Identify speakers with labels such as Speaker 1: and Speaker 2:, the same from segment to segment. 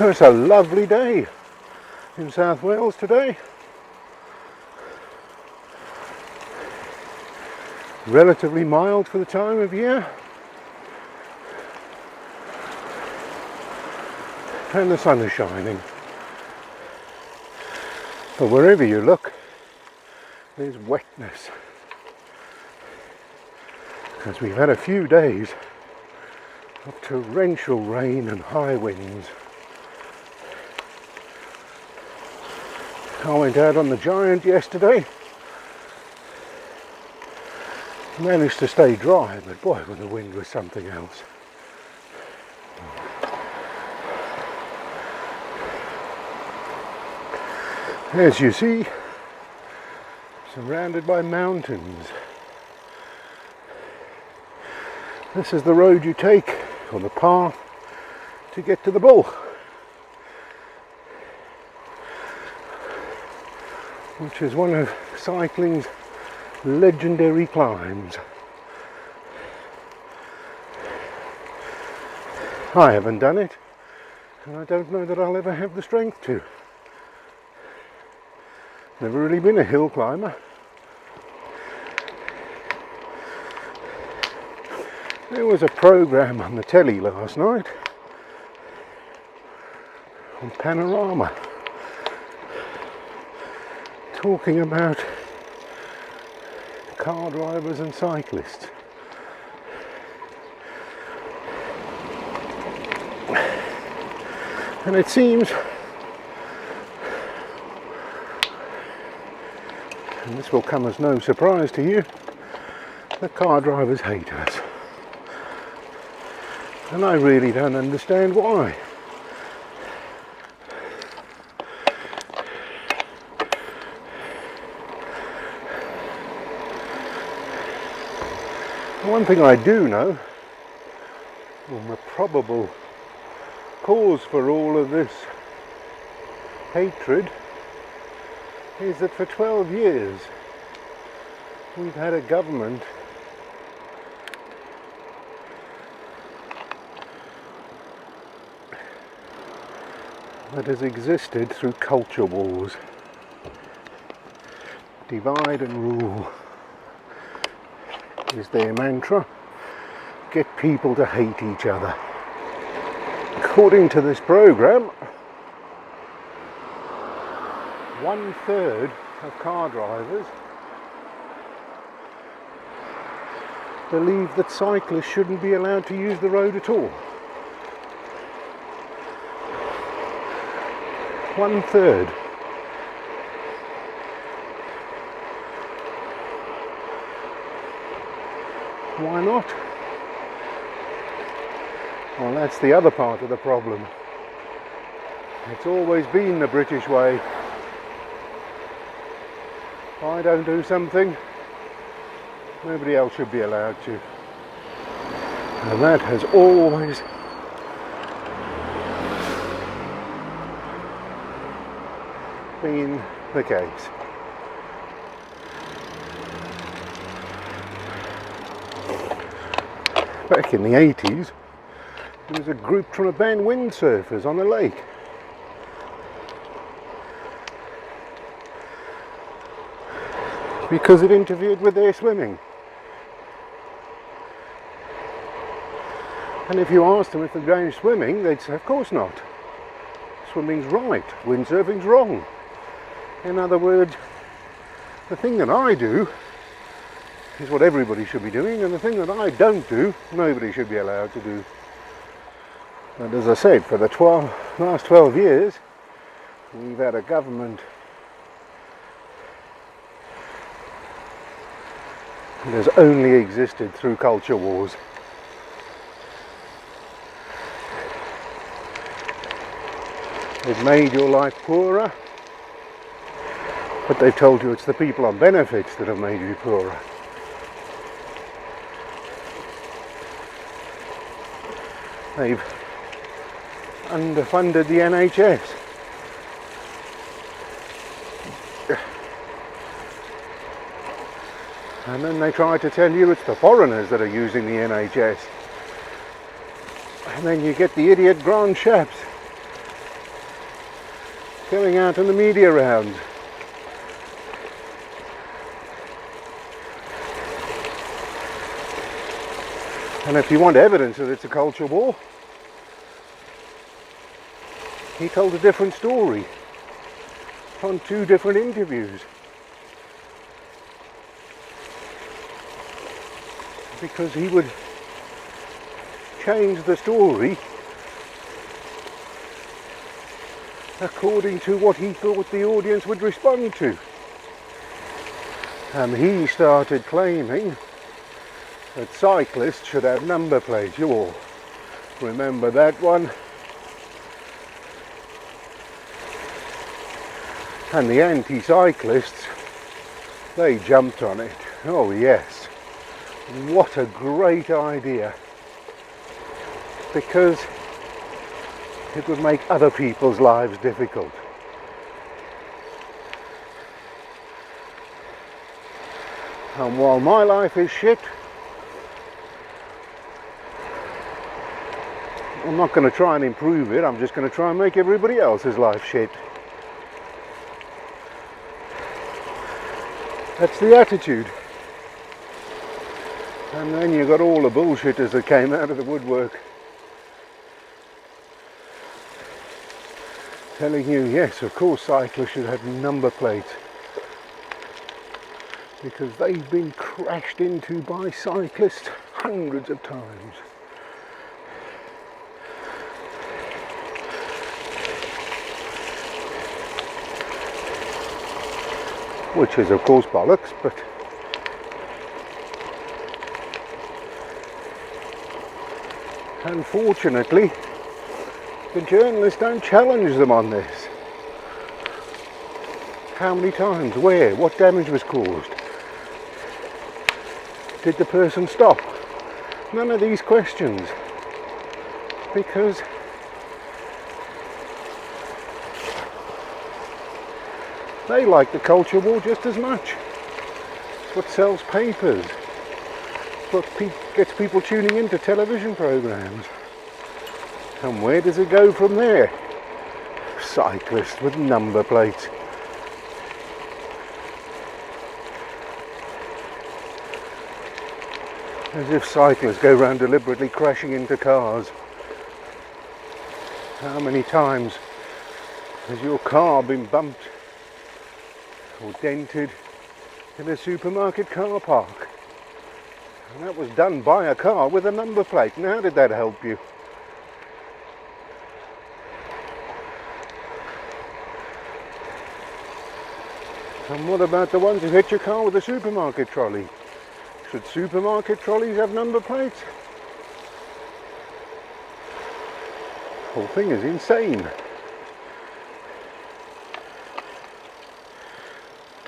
Speaker 1: It's a lovely day in South Wales today. Relatively mild for the time of year. And the sun is shining. But wherever you look, there's wetness. Because we've had a few days of torrential rain and high winds. I went out on the Giant yesterday. Managed to stay dry, but boy, when the wind was something else. As you see, surrounded by mountains. This is the road you take, or the path, to get to the Bull. Which is one of cycling's legendary climbs. I haven't done it, and I don't know that I'll ever have the strength to. Never really been a hill climber. There was a programme on the telly last night on Panorama talking about car drivers and cyclists. And it seems, and this will come as no surprise to you, that car drivers hate us. And I really don't understand why. One thing I do know, and the probable cause for all of this hatred, is that for 12 years we've had a government that has existed through culture wars. Divide and rule is their mantra. Get people to hate each other. According to this program, 1/3 of car drivers believe that cyclists shouldn't be allowed to use the road at all. 1/3. Why not? Well, that's the other part of the problem. It's always been the British way. If I don't do something, nobody else should be allowed to. And that has always been the case. Back in the 80s, there was a group trying to ban windsurfers on a lake. Because it interfered with their swimming. And if you asked them if they're going swimming, they'd say, of course not. Swimming's right, windsurfing's wrong. In other words, the thing that I do is what everybody should be doing, and the thing that I don't do, nobody should be allowed to do. And as I said, for the last 12 years, we've had a government that has only existed through culture wars. They've made your life poorer, but they've told you it's the people on benefits that have made you poorer. They've underfunded the NHS. And then they try to tell you it's the foreigners that are using the NHS. And then you get the idiot grand chaps going out in the media rounds. And if you want evidence that it's a culture war, he told a different story on 2 different interviews. Because he would change the story according to what he thought the audience would respond to. And he started claiming that cyclists should have number plates. You all remember that one? And the anti-cyclists, they jumped on it. Oh yes, what a great idea. Because it would make other people's lives difficult. And while my life is shit, I'm not going to try and improve it, I'm just going to try and make everybody else's life shit. That's the attitude. And then you got all the bullshitters that came out of the woodwork telling you, yes, of course cyclists should have number plates because they've been crashed into by cyclists hundreds of times. Which is of course bollocks, but unfortunately the journalists don't challenge them on this. How many times, where, what damage was caused? Did the person stop? None of these questions, because they like the culture war just as much. It's what sells papers. It's what gets people tuning into television programs. And where does it go from there? Cyclists with number plates. As if cyclists go around deliberately crashing into cars. How many times has your car been bumped or dented in a supermarket car park? And that was done by a car with a number plate. And how did that help you? And what about the ones who hit your car with a supermarket trolley? Should supermarket trolleys have number plates? The whole thing is insane.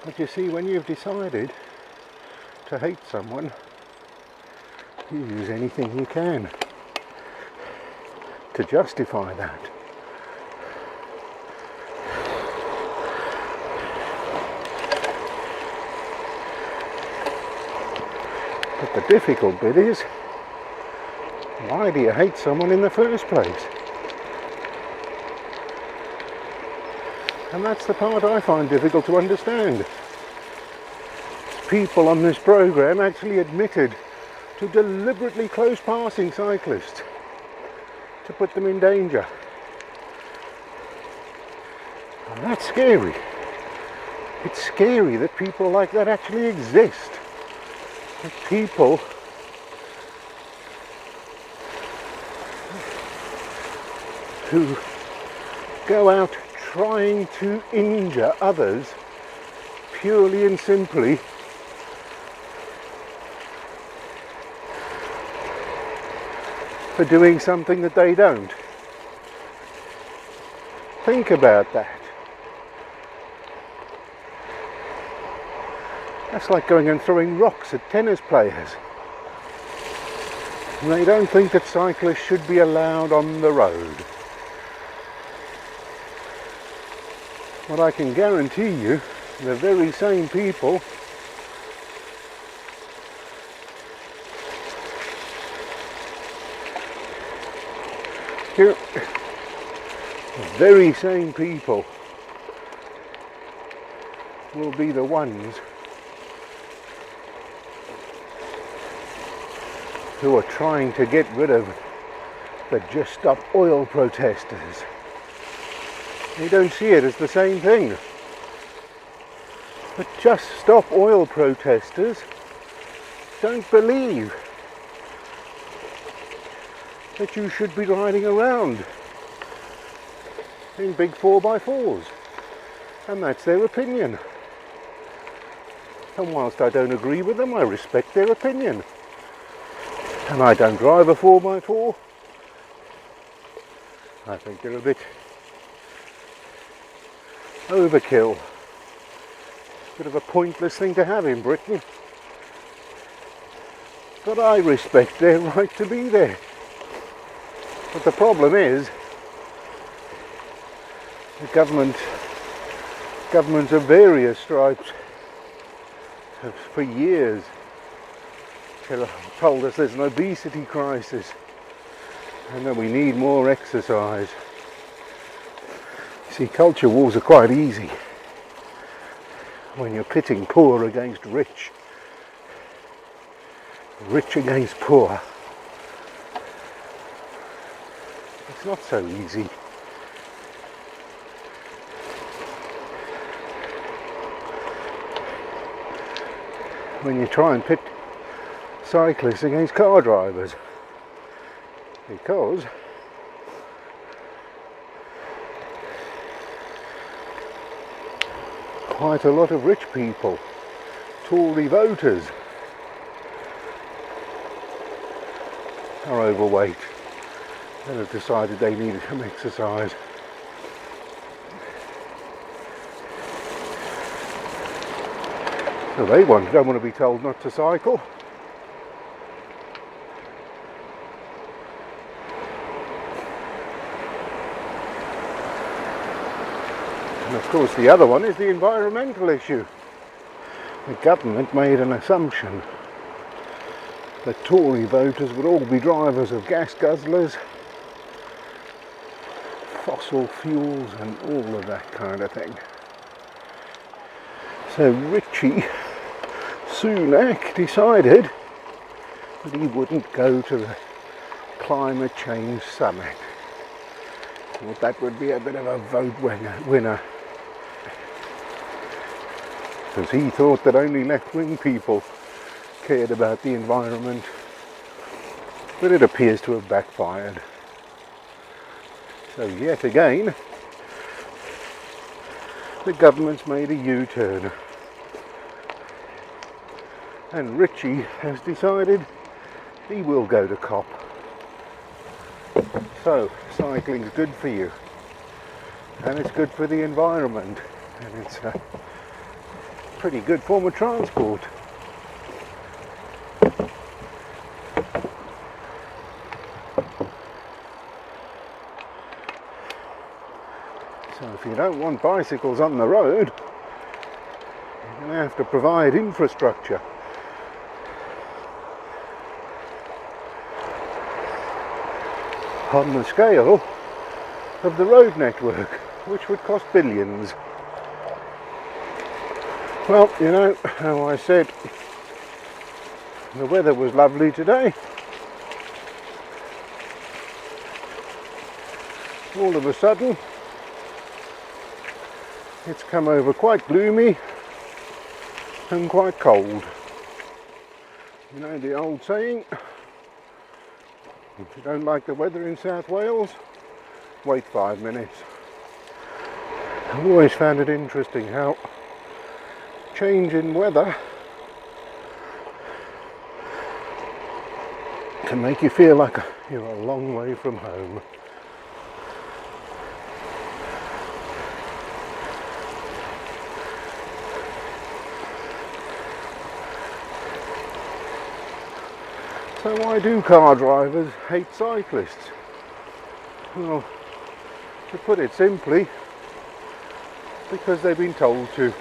Speaker 1: But you see, when you've decided to hate someone, you use anything you can to justify that. But the difficult bit is, why do you hate someone in the first place? And that's the part I find difficult to understand. People on this program actually admitted to deliberately close passing cyclists to put them in danger. And that's scary. It's scary that people like that actually exist. That people who go out trying to injure others purely and simply for doing something that they don't. Think about that. That's like going and throwing rocks at tennis players. And they don't think that cyclists should be allowed on the road. But I can guarantee you, the very same people the very same people will be the ones who are trying to get rid of the Just Stop Oil protesters. They don't see it as the same thing. But Just Stop Oil protesters don't believe that you should be riding around in big 4x4s. And that's their opinion. And whilst I don't agree with them, I respect their opinion. And I don't drive a 4x4. I think they're a bit overkill. Bit of a pointless thing to have in Britain. But I respect their right to be there. But the problem is, the governments of various stripes have for years told us there's an obesity crisis and that we need more exercise. You see, culture wars are quite easy when you're pitting poor against rich, rich against poor. It's not so easy. When you try and pit cyclists against car drivers, because quite a lot of rich people, Tory voters, are overweight and have decided they needed some exercise. So they don't want to be told not to cycle. And of course the other one is the environmental issue. The government made an assumption that Tory voters would all be drivers of gas guzzlers, fossil fuels and all of that kind of thing. So Richie Sunak decided that he wouldn't go to the climate change summit. Well, that would be a bit of a vote winner. Because he thought that only left-wing people cared about the environment. But it appears to have backfired. So yet again, the government's made a U-turn. And Richie has decided he will go to COP. So, cycling's good for you. And it's good for the environment. And it's a pretty good form of transport. So if you don't want bicycles on the road, you're going to have to provide infrastructure. On the scale of the road network, which would cost billions. Well, you know, how I said, the weather was lovely today. All of a sudden, it's come over quite gloomy and quite cold. You know the old saying, if you don't like the weather in South Wales, wait 5 minutes. I've always found it interesting how change in weather can make you feel like you're a long way from home. So why do car drivers hate cyclists? Well, to put it simply, because they've been told to.